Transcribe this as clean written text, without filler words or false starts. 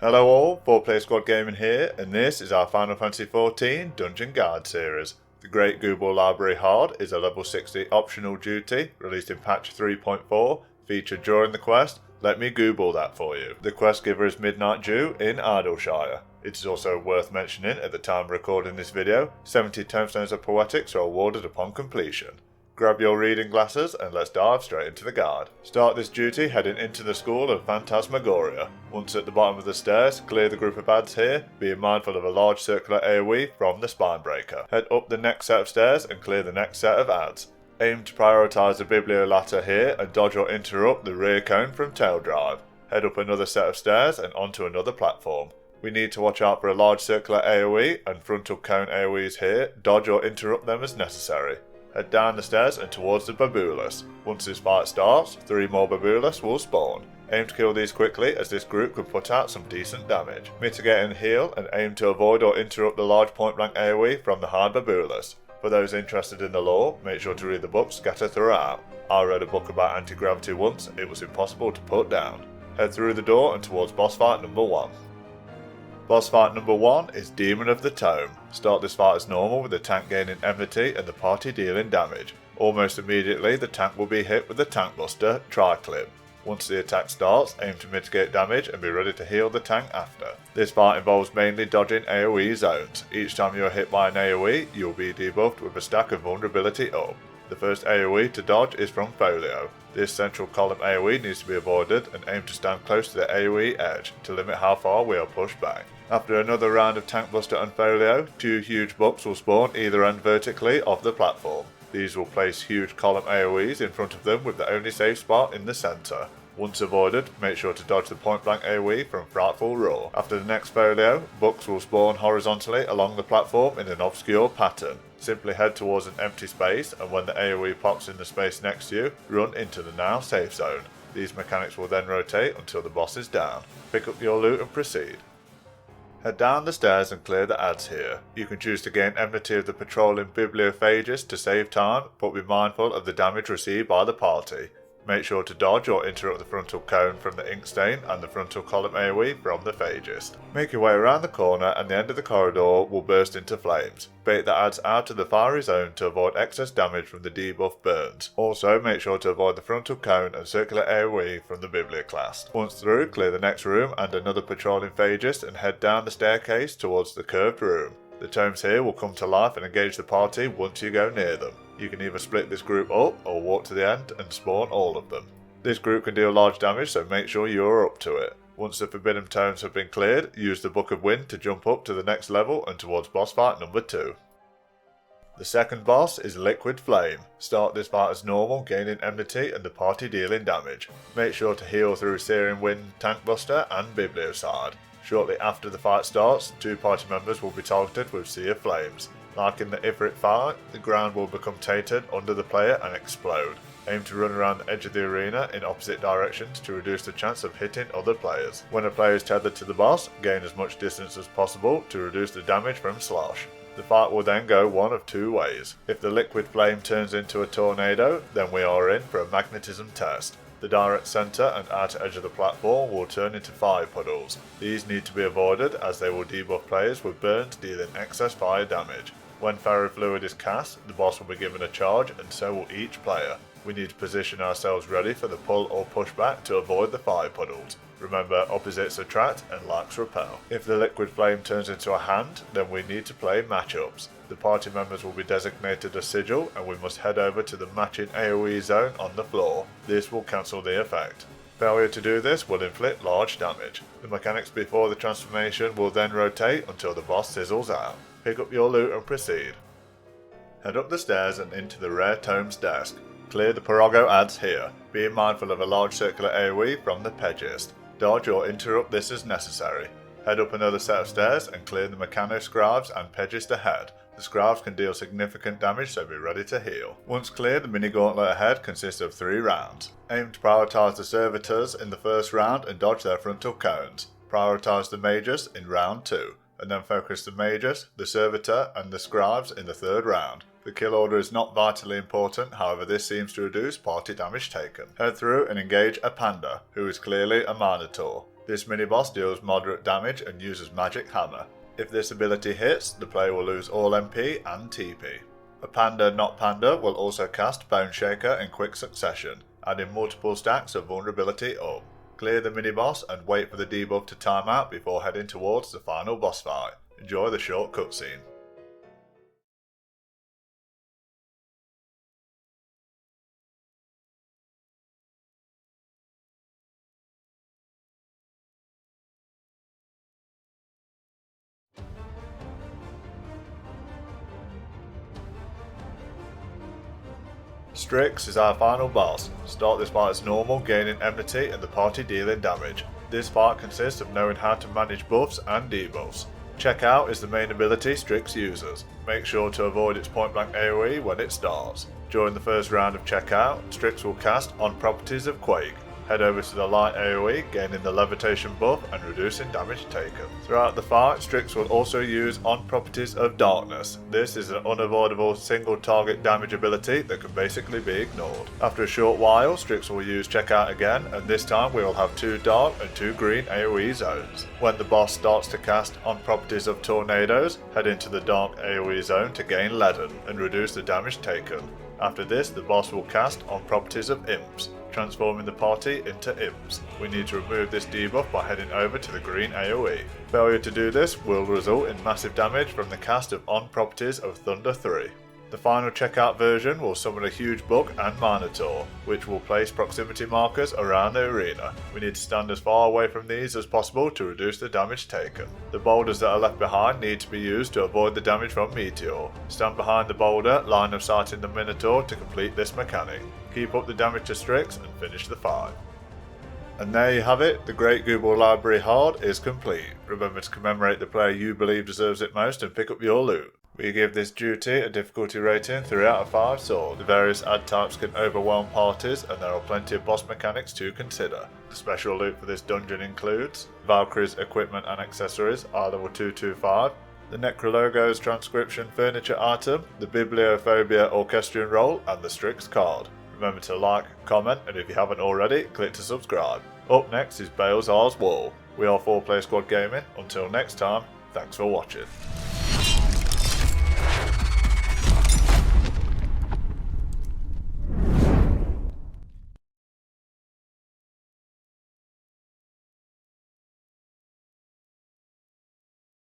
Hello all, 4-Player Squad Gaming here, and this is our Final Fantasy XIV Dungeon Guide series. The Great Gubal Library Hard is a level 60 optional duty, released in patch 3.4, featured during the quest, Let Me Gubal That For You. The quest giver is Midnight Dew in Idleshire. It is also worth mentioning at the time of recording this video, 70 Tomestones of Poetics are awarded upon completion. Grab your reading glasses and let's dive straight into the guide. Start this duty heading into the School of Phantasmagoria. Once at the bottom of the stairs, clear the group of ads here, being mindful of a large circular AoE from the Spinebreaker. Head up the next set of stairs and clear the next set of ads. Aim to prioritise the Biblioladder here and dodge or interrupt the rear cone from Tail Drive. Head up another set of stairs and onto another platform. We need to watch out for a large circular AoE and frontal cone AoEs here, dodge or interrupt them as necessary. Head down the stairs and towards the Babulus. Once this fight starts, 3 more Babulus will spawn. Aim to kill these quickly as this group could put out some decent damage. Mitigate and heal and aim to avoid or interrupt the large point blank AoE from the high Babulus. For those interested in the lore, make sure to read the books scattered throughout. I read a book about anti-gravity once, it was impossible to put down. Head through the door and towards boss fight number 1. Boss fight number 1 is Demon of the Tome. Start this fight as normal with the tank gaining enmity and the party dealing damage. Almost immediately the tank will be hit with the Tank Buster Tri-Clip. Once the attack starts, aim to mitigate damage and be ready to heal the tank after. This fight involves mainly dodging AoE zones. Each time you are hit by an AoE, you will be debuffed with a stack of vulnerability up. The first AoE to dodge is from Folio. This central column AoE needs to be avoided and aim to stand close to the AoE edge to limit how far we are pushed back. After another round of Tank Buster and Folio, 2 huge bucks will spawn either end vertically off the platform. These will place huge column AoEs in front of them with the only safe spot in the centre. Once avoided, make sure to dodge the point blank AoE from Frightful Roar. After the next Folio, bucks will spawn horizontally along the platform in an obscure pattern. Simply head towards an empty space and when the AoE pops in the space next to you, run into the now safe zone. These mechanics will then rotate until the boss is down. Pick up your loot and proceed. Head down the stairs and clear the ads here. You can choose to gain enmity of the patrolling Bibliophagus to save time, but be mindful of the damage received by the party. Make sure to dodge or interrupt the frontal cone from the ink stain and the frontal column AoE from the Phagist. Make your way around the corner and the end of the corridor will burst into flames. Bait the ads out of the fiery zone to avoid excess damage from the debuff burns. Also make sure to avoid the frontal cone and circular AoE from the Biblioclast. Once through, clear the next room and another patrolling Phagist and head down the staircase towards the curved room. The tomes here will come to life and engage the party once you go near them. You can either split this group up or walk to the end and spawn all of them. This group can deal large damage, so make sure you are up to it. Once the forbidden tomes have been cleared, use the Book of Wind to jump up to the next level and towards boss fight number 2. The second boss is Liquid Flame. Start this fight as normal, gaining enmity and the party dealing damage. Make sure to heal through Searing Wind, Tank Buster and Bibliocide. Shortly after the fight starts, 2 party members will be targeted with Sea of Flames. Like in the Ifrit fight, the ground will become tainted under the player and explode. Aim to run around the edge of the arena in opposite directions to reduce the chance of hitting other players. When a player is tethered to the boss, gain as much distance as possible to reduce the damage from slosh. The fight will then go one of 2 ways. If the liquid flame turns into a tornado, then we are in for a magnetism test. The direct centre and outer edge of the platform will turn into fire puddles. These need to be avoided as they will debuff players with burns dealing excess fire damage. When ferrofluid is cast, the boss will be given a charge and so will each player. We need to position ourselves ready for the pull or pushback to avoid the fire puddles. Remember, opposites attract and likes repel. If the liquid flame turns into a hand, then we need to play matchups. The party members will be designated a sigil and we must head over to the matching AoE zone on the floor. This will cancel the effect. Failure to do this will inflict large damage. The mechanics before the transformation will then rotate until the boss sizzles out. Pick up your loot and proceed. Head up the stairs and into the Rare Tomes desk. Clear the Parago ads here, being mindful of a large circular AoE from the Phagist. Dodge or interrupt this as necessary. Head up another set of stairs and clear the Mechano Scribes and Phagist ahead. The Scribes can deal significant damage, so be ready to heal. Once cleared, the mini gauntlet ahead consists of 3 rounds. Aim to prioritise the servitors in the first round and dodge their frontal cones. Prioritise the mages in round 2. And then focus the mages, the servitor and the scribes in the 3rd round. The kill order is not vitally important, however this seems to reduce party damage taken. Head through and engage a panda, who is clearly a Minotaur. This mini-boss deals moderate damage and uses Magic Hammer. If this ability hits, the player will lose all MP and TP. A Panda Not Panda will also cast Bone Shaker in quick succession, adding multiple stacks of vulnerability up. Clear the mini-boss and wait for the debuff to time out before heading towards the final boss fight. Enjoy the short cutscene. Strix is our final boss. Start this fight as normal, gaining enmity and the party dealing damage. This fight consists of knowing how to manage buffs and debuffs. Check Out is the main ability Strix uses. Make sure to avoid its point blank AoE when it starts. During the first round of Check Out, Strix will cast on properties of Quake. Head over to the light AoE, gaining the levitation buff and reducing damage taken. Throughout the fight, Strix will also use on properties of darkness. This is an unavoidable single target damage ability that can basically be ignored. After a short while, Strix will use Check Out again, and this time we will have 2 dark and 2 green AoE zones. When the boss starts to cast on properties of tornadoes, head into the dark AoE zone to gain leaden and reduce the damage taken. After this, the boss will cast on properties of imps, transforming the party into imps. We need to remove this debuff by heading over to the green AoE. Failure to do this will result in massive damage from the cast of on properties of Thunder 3. The final checkout version will summon a huge bug and Minotaur, which will place proximity markers around the arena. We need to stand as far away from these as possible to reduce the damage taken. The boulders that are left behind need to be used to avoid the damage from Meteor. Stand behind the boulder, line of sight in the Minotaur to complete this mechanic. Keep up the damage to Strix and finish the fight. And there you have it, the Great Gubal Library Hard is complete. Remember to commemorate the player you believe deserves it most and pick up your loot. We give this duty a difficulty rating 3 out of 5 sword. The various ad types can overwhelm parties and there are plenty of boss mechanics to consider. The special loot for this dungeon includes Valkyrie's equipment and accessories, R level 225, the Necrologo's transcription furniture item, the Bibliophobia orchestrion roll and the Strix card. Remember to like, comment and if you haven't already, click to subscribe. Up next is Balezar's Wall. We are 4 Player Squad Gaming. Until next time, thanks for watching.